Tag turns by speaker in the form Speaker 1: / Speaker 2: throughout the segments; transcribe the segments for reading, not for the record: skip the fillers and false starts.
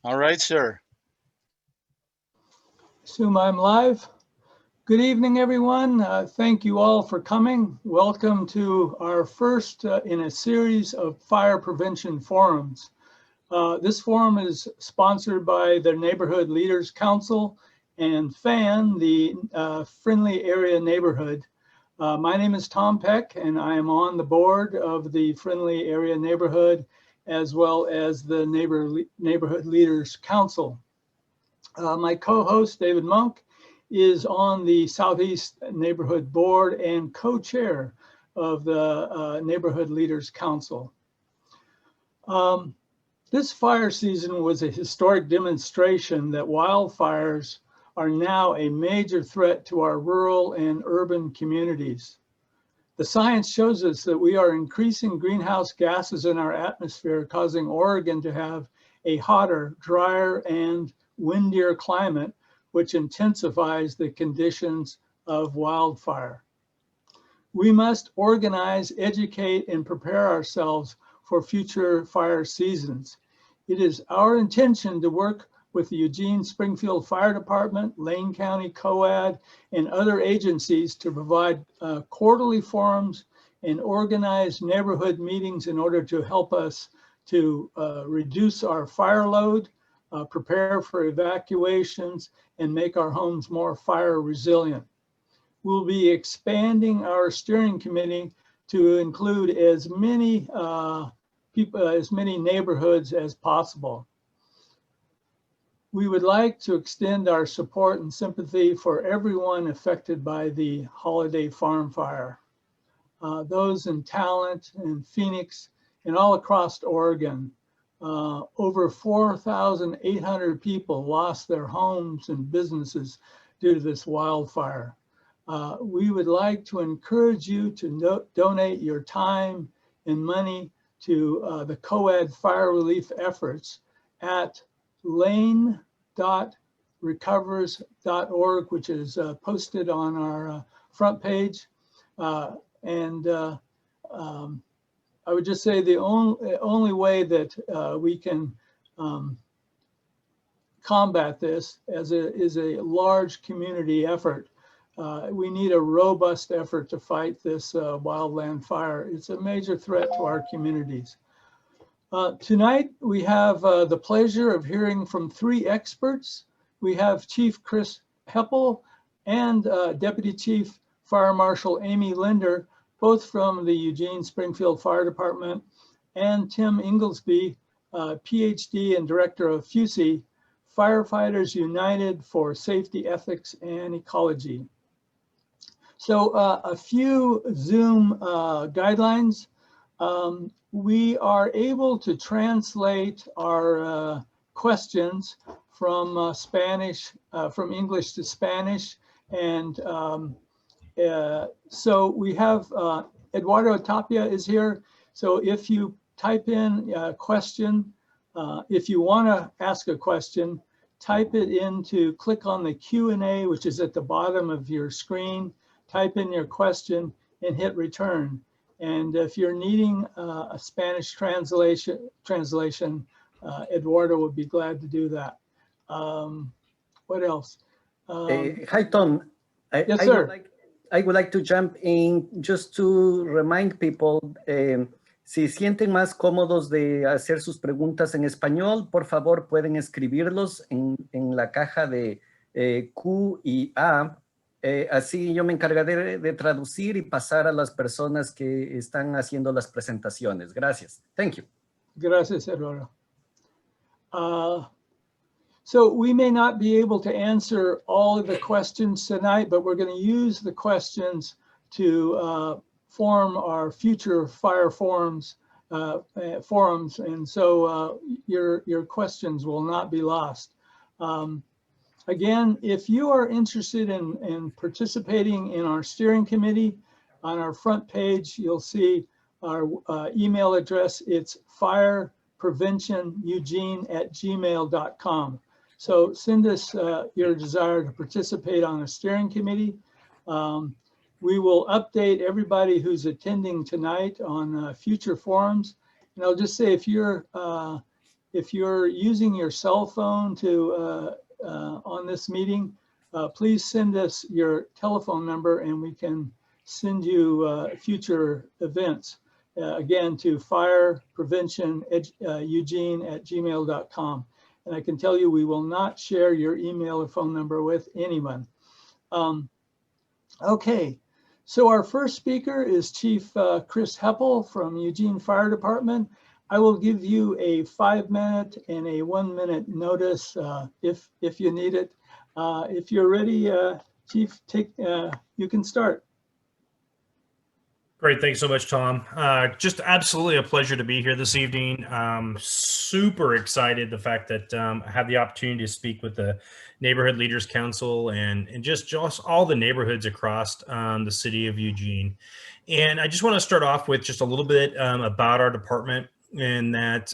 Speaker 1: All right, sir.
Speaker 2: Assume I'm live. Good evening, everyone. Thank you all for coming. Welcome to our first in a series of fire prevention forums. This forum is sponsored by the Neighborhood Leaders Council and FAN, the Friendly Area Neighborhood. My name is Tom Peck, and I am on the board of the Friendly Area Neighborhood as well as the Neighborhood Leaders Council. My co-host, David Monk, is on the Southeast Neighborhood Board and co-chair of the Neighborhood Leaders Council. This fire season was a historic demonstration that wildfires are now a major threat to our rural and urban communities. The science shows us that we are increasing greenhouse gases in our atmosphere, causing Oregon to have a hotter, drier, and windier climate, which intensifies the conditions of wildfire. We must organize, educate, and prepare ourselves for future fire seasons. It is our intention to work with the Eugene Springfield Fire Department, Lane County COAD, and other agencies to provide quarterly forums and organize neighborhood meetings in order to help us to reduce our fire load, prepare for evacuations, and make our homes more fire resilient. We'll be expanding our steering committee to include as many people, as many neighborhoods as possible. We would like to extend our support and sympathy for everyone affected by the holiday farm fire. Those in Talent and Phoenix and all across Oregon. Over 4,800 people lost their homes and businesses due to this wildfire. We would like to encourage you to donate your time and money to the COAD fire relief efforts at lane.recovers.org, which is posted on our front page. I would just say the only way that we can combat this is a large community effort. We need a robust effort to fight this wildland fire. It's a major threat to our communities. Tonight, we have the pleasure of hearing from three experts. We have Chief Chris Heppel and Deputy Chief Fire Marshal Amy Linder, both from the Eugene Springfield Fire Department, and Tim Inglesby, PhD and Director of FUSI, Firefighters United for Safety, Ethics, and Ecology. So a few Zoom guidelines. We are able to translate our questions from Spanish, from English to Spanish, and so we have Eduardo Tapia is here. So if you type in a question, if you want to ask a question, type it into, click on the Q&A, which is at the bottom of your screen, type in your question and hit return. And if you're needing a Spanish translation, Eduardo would be glad to do that. What else?
Speaker 3: Hi, Tom.
Speaker 2: Yes, sir.
Speaker 3: I would like to jump in just to remind people, si sienten más cómodos de hacer sus preguntas en español, por favor pueden escribirlos en la caja de Q y A. Así yo me encargaré de traducir y pasar a las personas que están haciendo las presentaciones. Gracias. Thank you.
Speaker 2: Gracias, Eduardo. So we may not be able to answer all of the questions tonight, but we're going to use the questions to form our future fire forums, and so your questions will not be lost. Again, if you are interested in participating in our steering committee, on our front page, you'll see our email address. It's firepreventioneugene@gmail.com. So send us your desire to participate on a steering committee. We will update everybody who's attending tonight on future forums. And I'll just say, if if you're using your cell phone to on this meeting, please send us your telephone number and we can send you future events. Again, to fireprevention@eugene@gmail.com. And I can tell you, we will not share your email or phone number with anyone. Okay, so our first speaker is Chief Chris Heppel from Eugene Fire Department. I will give you a 5-minute and a 1-minute notice if you need it. If you're ready, Chief, you can start.
Speaker 1: Great. Thanks so much, Tom. Just absolutely a pleasure to be here this evening. Super excited the fact that I have the opportunity to speak with the Neighborhood Leaders Council and just all the neighborhoods across the city of Eugene. And I just want to start off with just a little bit about our department, in that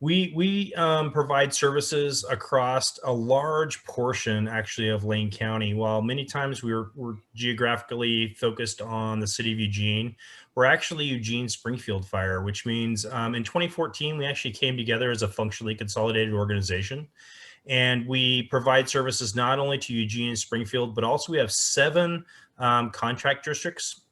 Speaker 1: we provide services across a large portion, actually, of Lane County. While many times we're geographically focused on the city of Eugene, we're actually Eugene Springfield Fire, which means in 2014, we actually came together as a functionally consolidated organization. And we provide services not only to Eugene and Springfield, but also we have 7 contract districts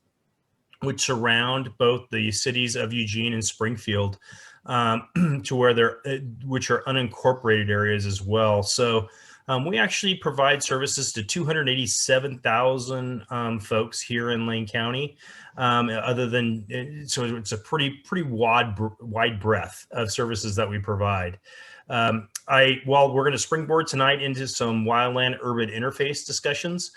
Speaker 1: which surround both the cities of Eugene and Springfield, to where which are unincorporated areas as well. So we actually provide services to 287,000 folks here in Lane County. So it's a pretty wide breadth of services that we provide. While we're going to springboard tonight into some wildland urban interface discussions,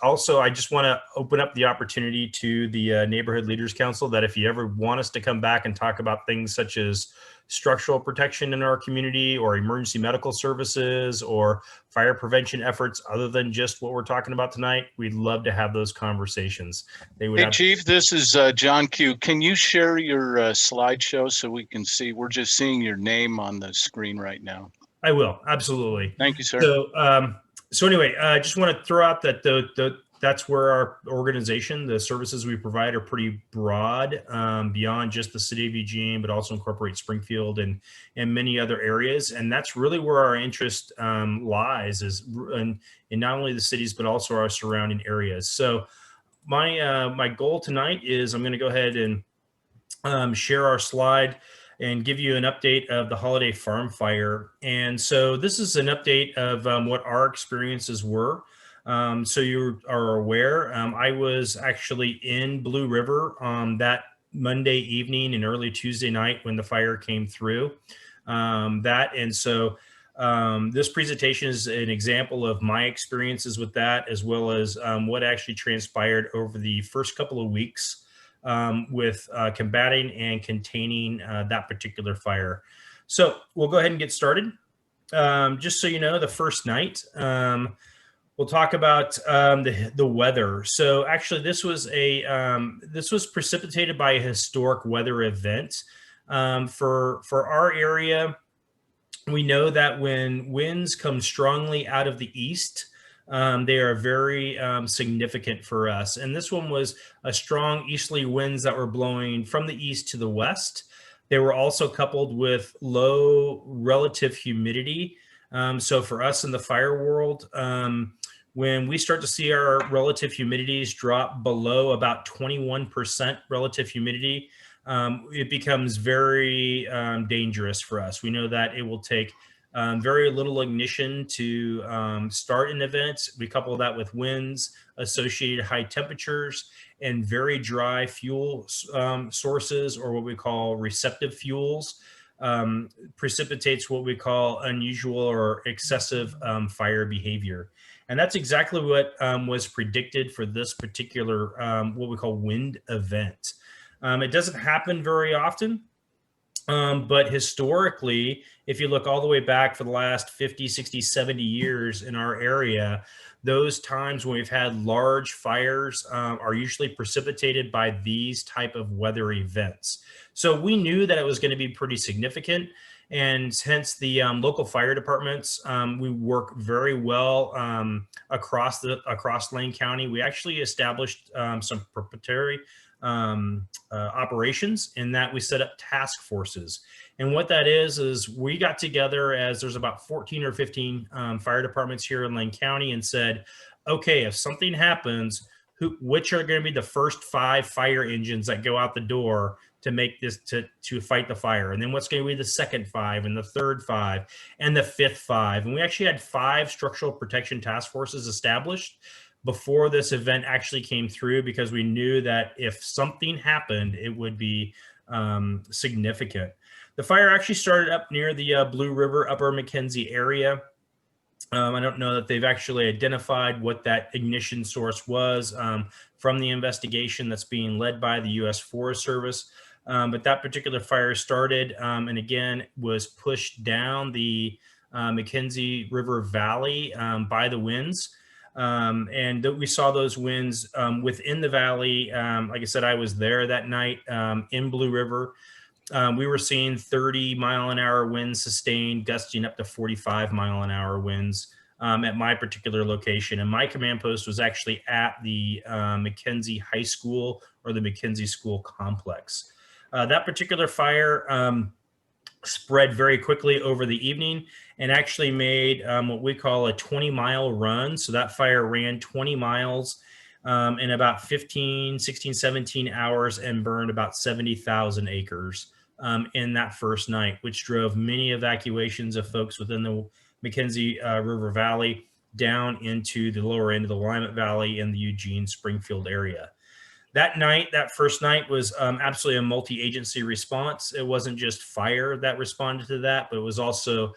Speaker 1: also, I just want to open up the opportunity to the Neighborhood Leaders Council that if you ever want us to come back and talk about things such as structural protection in our community, or emergency medical services, or fire prevention efforts other than just what we're talking about tonight, we'd love to have those conversations.
Speaker 4: Hey, Chief, this is John Q. Can you share your slideshow so we can see? We're just seeing your name on the screen right now.
Speaker 1: I will, absolutely.
Speaker 4: Thank you, sir.
Speaker 1: So anyway, I just want to throw out that that's where our organization, the services we provide, are pretty broad, beyond just the city of Eugene, but also incorporate Springfield and many other areas. And that's really where our interest lies, is in not only the cities, but also our surrounding areas. So my goal tonight is I'm going to go ahead and share our slide and give you an update of the Holiday Farm Fire. And so this is an update of what our experiences were. So you are aware, I was actually in Blue River that Monday evening and early Tuesday night when the fire came through. This presentation is an example of my experiences with that, as well as what actually transpired over the first couple of weeks with combating and containing that particular fire. So we'll go ahead and get started. Just so you know, the first night, we'll talk about the weather. So actually, this was precipitated by a historic weather event. For our area, we know that when winds come strongly out of the east, they are very significant for us. And this one was a strong easterly winds that were blowing from the east to the west. They were also coupled with low relative humidity. So for us in the fire world, when we start to see our relative humidities drop below about 21% relative humidity, it becomes very dangerous for us. We know that it will take very little ignition to start an event. We couple that with winds, associated high temperatures, and very dry fuel sources, or what we call receptive fuels, precipitates what we call unusual or excessive fire behavior. And that's exactly what was predicted for this particular what we call wind event. It doesn't happen very often. But historically, if you look all the way back for the last 50, 60, 70 years in our area, those times when we've had large fires are usually precipitated by these type of weather events. So we knew that it was going to be pretty significant, and hence the local fire departments, we work very well across Lane County. We actually established some preparatory operations, in that we set up task forces. And what that is we got together, as there's about 14 or 15 fire departments here in Lane County, and said, okay, if something happens, which are going to be the first 5 fire engines that go out the door to make this, to fight the fire? And then what's going to be the second 5 and the third 5 and the fifth 5? And we actually had 5 structural protection task forces established before this event actually came through, because we knew that if something happened, it would be significant. The fire actually started up near the Blue River, Upper McKenzie area. I don't know that they've actually identified what that ignition source was from the investigation that's being led by the U.S. Forest Service. But that particular fire started and again was pushed down the McKenzie River Valley by the winds. And we saw those winds within the valley. Like I said, I was there that night in Blue River. We were seeing 30-mile-an-hour winds sustained, gusting up to 45-mile-an-hour winds at my particular location. And my command post was actually at the McKenzie High School, or the McKenzie School Complex. That particular fire spread very quickly over the evening and actually made what we call a 20-mile run. So that fire ran 20 miles in about 15, 16, 17 hours and burned about 70,000 acres in that first night, which drove many evacuations of folks within the McKenzie River Valley down into the lower end of the Willamette Valley and the Eugene, Springfield area. That night, that first night, was absolutely a multi-agency response. It wasn't just fire that responded to that, but it was also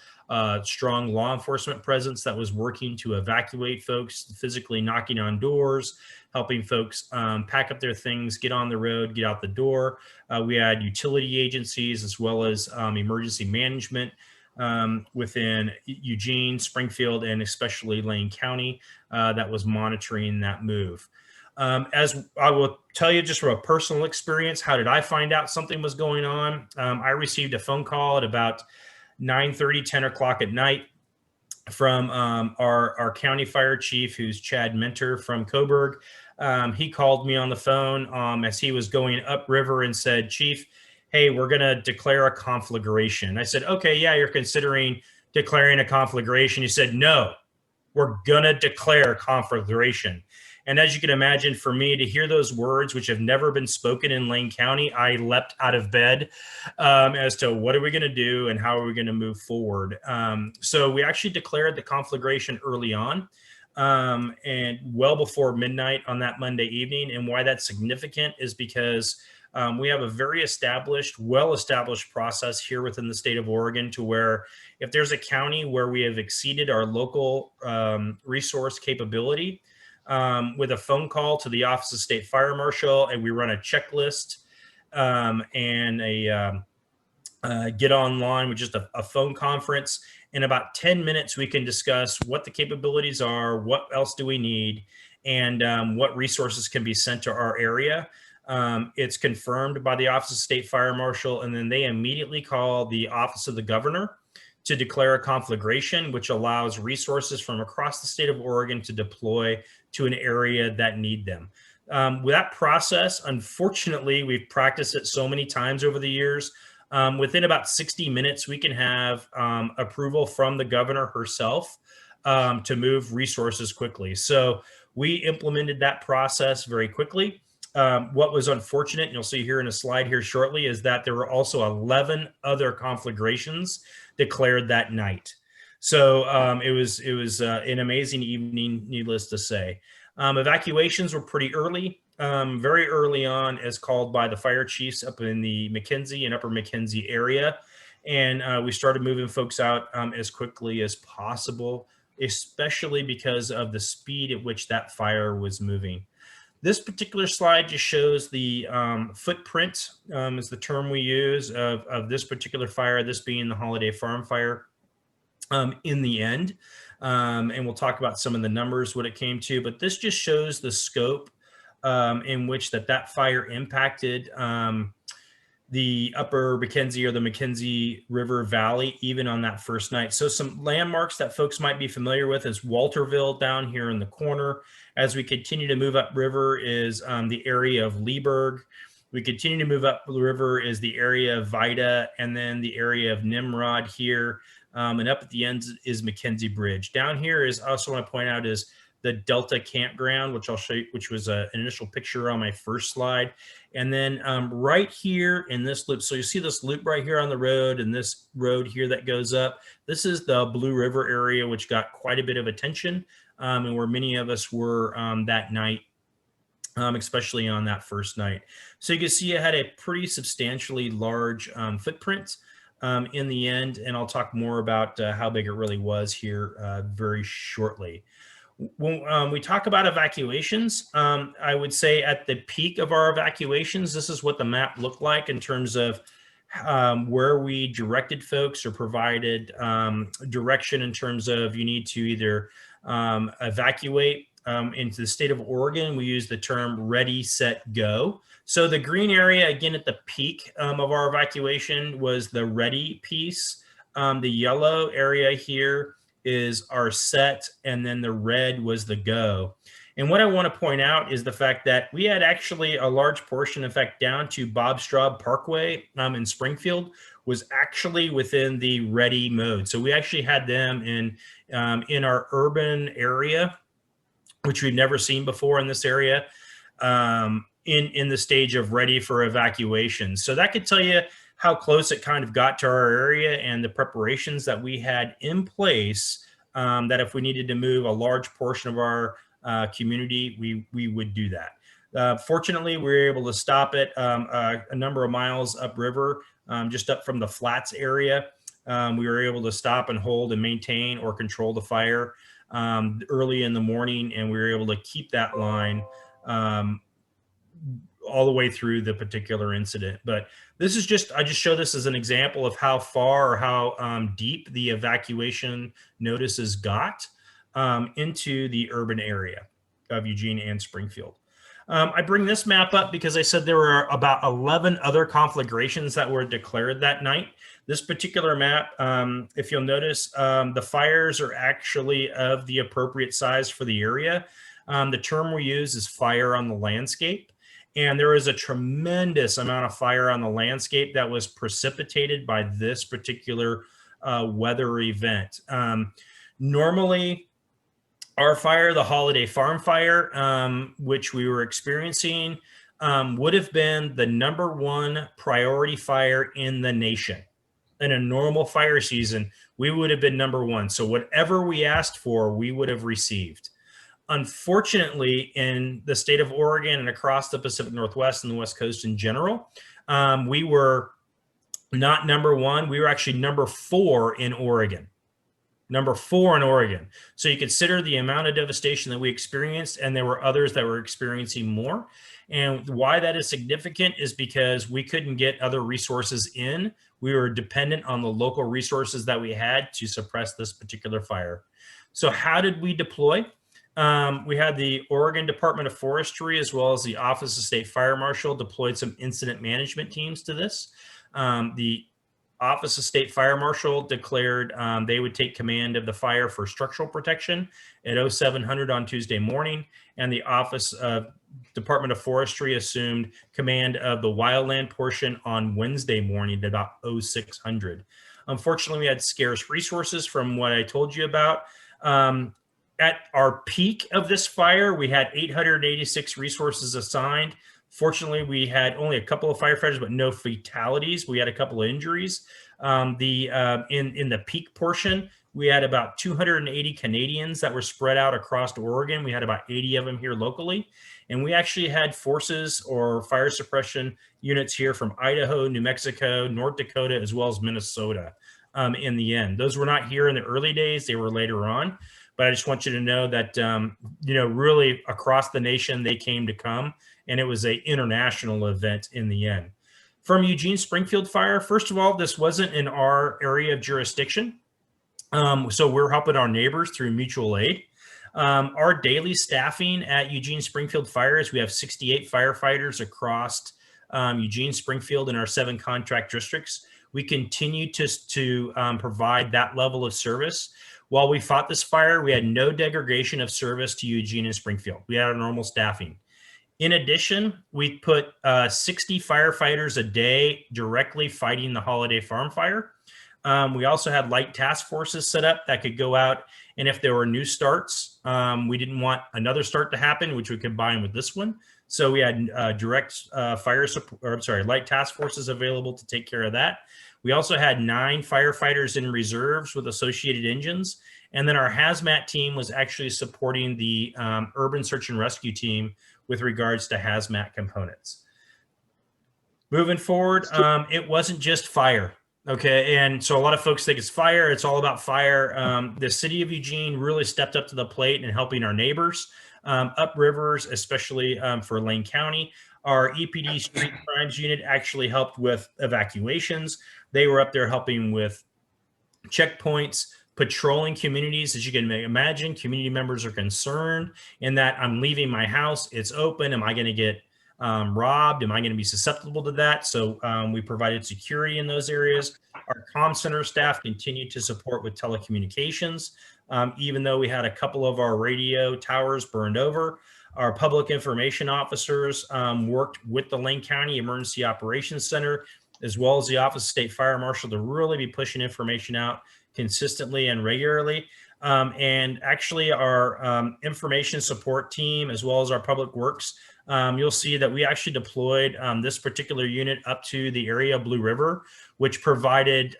Speaker 1: strong law enforcement presence that was working to evacuate folks, physically knocking on doors, helping folks pack up their things, get on the road, get out the door. We had utility agencies as well as emergency management within Eugene, Springfield, and especially Lane County that was monitoring that move. As I will tell you, just from a personal experience, how did I find out something was going on? I received a phone call at about 9:30, 10 o'clock at night from our county fire chief, who's Chad Mentor from Coburg. He called me on the phone as he was going upriver and said, "Chief, hey, we're going to declare a conflagration." I said, "Okay, yeah, you're considering declaring a conflagration." He said, "No, we're going to declare conflagration." And as you can imagine, for me to hear those words, which have never been spoken in Lane County, I leapt out of bed as to what are we going to do and how are we going to move forward. So we actually declared the conflagration early on and well before midnight on that Monday evening. And why that's significant is because we have a very established, well-established process here within the state of Oregon, to where if there's a county where we have exceeded our local resource capability, with a phone call to the Office of State Fire Marshal, and we run a checklist and a get online with just a phone conference. In about 10 minutes, we can discuss what the capabilities are, what else do we need, and what resources can be sent to our area. It's confirmed by the Office of State Fire Marshal, and then they immediately call the Office of the Governor to declare a conflagration, which allows resources from across the state of Oregon to deploy to an area that need them. With that process, unfortunately, we've practiced it so many times over the years. Within about 60 minutes, we can have approval from the governor herself to move resources quickly. So we implemented that process very quickly. What was unfortunate, and you'll see here in a slide here shortly, is that there were also 11 other conflagrations declared that night. So it was an amazing evening, needless to say. Evacuations were pretty early, very early on, as called by the fire chiefs up in the McKenzie and Upper McKenzie area. And we started moving folks out as quickly as possible, especially because of the speed at which that fire was moving. This particular slide just shows the footprint, is the term we use, of this particular fire, this being the Holiday Farm fire in the end. And we'll talk about some of the numbers, what it came to, but this just shows the scope in which that fire impacted the upper Mackenzie or the Mackenzie River Valley, even on that first night. So some landmarks that folks might be familiar with is Walterville down here in the corner. As we continue to move upriver is the area of Leeburg. We continue to move up the river is the area of Vida, and then the area of Nimrod here. And up at the end is Mackenzie Bridge. Down here is also want to point out is the Delta Campground, which I'll show you, which was an initial picture on my first slide. And then right here in this loop, so you see this loop right here on the road and this road here that goes up. This is the Blue River area, which got quite a bit of attention and where many of us were that night, especially on that first night. So you can see it had a pretty substantially large footprint in the end, and I'll talk more about how big it really was here very shortly. When we talk about evacuations, I would say at the peak of our evacuations, this is what the map looked like in terms of where we directed folks or provided direction in terms of you need to either evacuate into the state of Oregon. We use the term ready, set, go. So the green area, again, at the peak of our evacuation was the ready piece. The yellow area here is our set, and then the red was the go. And what I want to point out is the fact that we had actually a large portion, in fact, down to Bob Straub Parkway in Springfield was actually within the ready mode. So we actually had them in our urban area, which we've never seen before in this area, in the stage of ready for evacuation. So that could tell you how close it kind of got to our area and the preparations that we had in place, that if we needed to move a large portion of our community, we would do that. Fortunately, we were able to stop it a number of miles upriver, just up from the flats area. We were able to stop and hold and maintain or control the fire early in the morning, and we were able to keep that line all the way through the particular incident. But this is just, I just show this as an example of how far or how deep the evacuation notices got into the urban area of Eugene and Springfield. I bring this map up because I said there were about 11 other conflagrations that were declared that night. This particular map, if you'll notice, the fires are actually of the appropriate size for the area. The term we use is fire on the landscape. And there is a tremendous amount of fire on the landscape that was precipitated by this particular weather event. Normally, our fire, the Holiday Farm Fire, which we were experiencing, would have been the #1 priority fire in the nation. In a normal fire season, we would have been #1. So whatever we asked for, we would have received. Unfortunately, in the state of Oregon and across the Pacific Northwest and the West Coast in general, we were not #1. We were actually #4 in Oregon. #4 in Oregon. So you consider the amount of devastation that we experienced, and there were others that were experiencing more. And why that is significant is because we couldn't get other resources in. We were dependent on the local resources that we had to suppress this particular fire. So how did we deploy? We had the Oregon Department of Forestry as well as the Office of State Fire Marshal deployed some incident management teams to this. The Office of State Fire Marshal declared they would take command of the fire for structural protection at 0700 on Tuesday morning, and the Office of Department of Forestry assumed command of the wildland portion on Wednesday morning at about 0600. Unfortunately, we had scarce resources from what I told you about. At our peak of this fire, we had 886 resources assigned. Fortunately, we had only a couple of firefighters, but no fatalities. We had a couple of injuries. In the peak portion, we had about 280 Canadians that were spread out across Oregon. We had about 80 of them here locally. And we actually had forces or fire suppression units here from Idaho, New Mexico, North Dakota, as well as Minnesota in the end. Those were not here in the early days. They were later on. But I just want you to know that, really across the nation, they came to come. And it was an international event in the end. From Eugene Springfield Fire, first of all, this wasn't in our area of jurisdiction. So we're helping our neighbors through mutual aid. Our daily staffing at Eugene Springfield Fire is we have 68 firefighters across Eugene, Springfield, and our 7 contract districts. We continue to provide that level of service. While we fought this fire, we had no degradation of service to Eugene and Springfield. We had our normal staffing. In addition, we put 60 firefighters a day directly fighting the Holiday Farm fire. We also had light task forces set up that could go out, and if there were new starts, we didn't want another start to happen, which we combined with this one. So we had direct light task forces available to take care of that. We also had 9 firefighters in reserves with associated engines. And then our hazmat team was actually supporting the urban search and rescue team with regards to hazmat components. Moving forward, it wasn't just fire. Okay, and so a lot of folks think it's fire. It's all about fire. The city of Eugene really stepped up to the plate in helping our neighbors up rivers, especially for Lane County. Our EPD Street Crimes Unit actually helped with evacuations. They were up there helping with checkpoints, patrolling communities. As you can imagine, community members are concerned in that I'm leaving my house, it's open. Am I going to get robbed? Am I going to be susceptible to that? So we provided security in those areas. Our comm center staff continued to support with telecommunications, even though we had a couple of our radio towers burned over. Our public information officers worked with the Lane County Emergency Operations Center, as well as the Office of State Fire Marshal, to really be pushing information out consistently and regularly. And actually our information support team, as well as our public works, you'll see that we actually deployed this particular unit up to the area of Blue River, which provided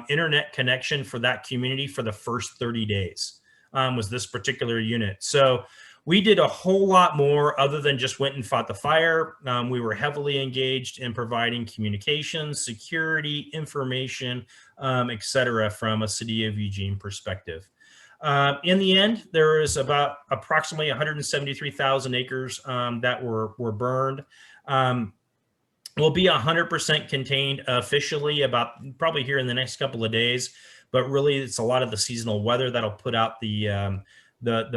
Speaker 1: internet connection for that community for the first 30 days, was this particular unit. So we did a whole lot more other than just went and fought the fire. We were heavily engaged in providing communications, security, information, et cetera, from a city of Eugene perspective. In the end, there was about approximately 173,000 acres that were burned. Will be 100% contained officially about probably here in the next couple of days, but really it's a lot of the seasonal weather that'll put out the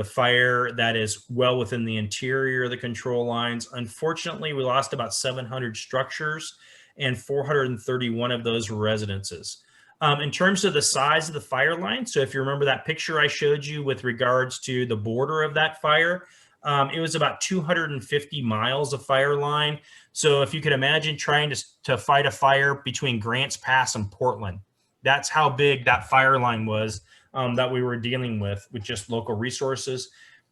Speaker 1: fire that is well within the interior of the control lines. Unfortunately, we lost about 700 structures, and 431 of those were residences. In terms of the size of the fire line, so if you remember that picture I showed you with regards to the border of that fire, it was about 250 miles of fire line. So if you could imagine trying to fight a fire between Grants Pass and Portland, that's how big that fire line was that we were dealing with just local resources.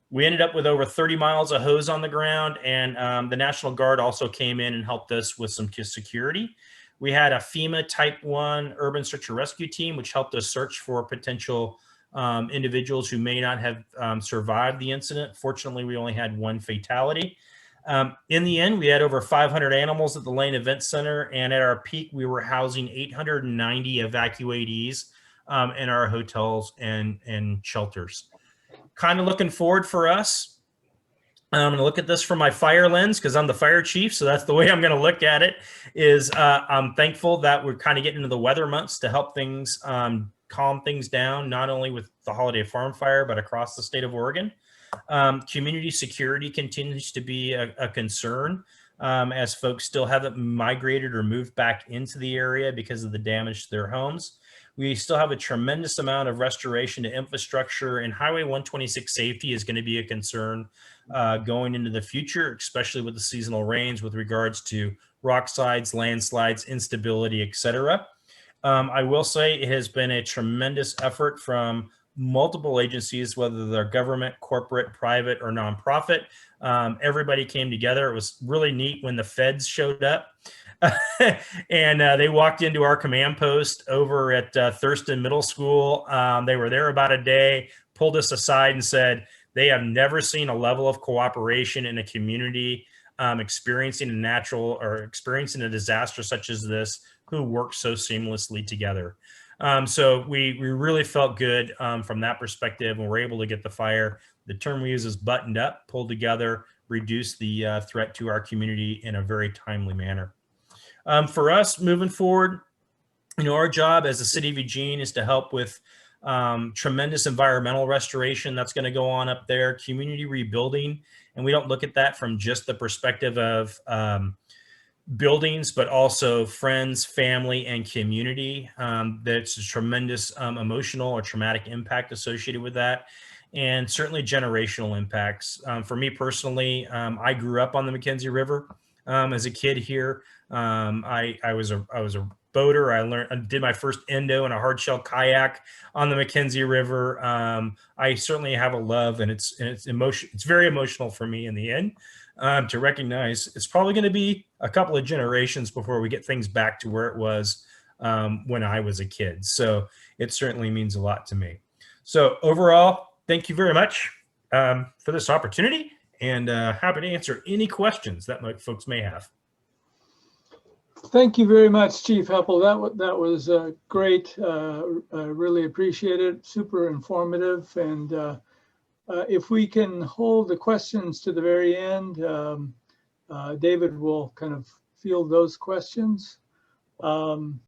Speaker 1: We ended up with over 30 miles of hose on the ground, and the National Guard also came in and helped us with some security. We had a FEMA Type 1 urban search and rescue team, which helped us search for potential individuals who may not have survived the incident. Fortunately, we only had 1 fatality. In the end, we had over 500 animals at the Lane Event Center, and at our peak, we were housing 890 evacuees in our hotels and shelters. Kind of looking forward for us. I'm going to look at this from my fire lens because I'm the fire chief. So that's the way I'm going to look at it. Is I'm thankful that we're kind of getting into the weather months to help things calm things down, not only with the Holiday Farm fire, but across the state of Oregon. Community security continues to be a concern as folks still haven't migrated or moved back into the area because of the damage to their homes. We still have a tremendous amount of restoration to infrastructure, and Highway 126 safety is going to be a concern going into the future, especially with the seasonal rains with regards to rock slides, landslides, instability, etc. I will say it has been a tremendous effort from multiple agencies, whether they're government, corporate, private, or nonprofit. Everybody came together. It was really neat when the feds showed up. And they walked into our command post over at Thurston Middle School. They were there about a day, pulled us aside and said they have never seen a level of cooperation in a community experiencing a disaster such as this, who work so seamlessly together. So we really felt good from that perspective, and we're able to get the fire. The term we use is buttoned up, pulled together, reduce the threat to our community in a very timely manner. For us moving forward, our job as the city of Eugene is to help with tremendous environmental restoration that's going to go on up there, community rebuilding. And we don't look at that from just the perspective of buildings, but also friends, family, and community. That's a tremendous emotional or traumatic impact associated with that, and certainly generational impacts. For me personally, I grew up on the McKenzie River as a kid here. I was a boater. I did my first endo in a hardshell kayak on the McKenzie River. I certainly have a love, and it's very emotional for me in the end. To recognize it's probably going to be a couple of generations before we get things back to where it was when I was a kid. So it certainly means a lot to me. So overall, thank you very much for this opportunity, and happy to answer any questions that folks may have.
Speaker 2: Thank you very much, Chief Heppel. That was great. Really appreciate it. Super informative. And if we can hold the questions to the very end, David will kind of field those questions.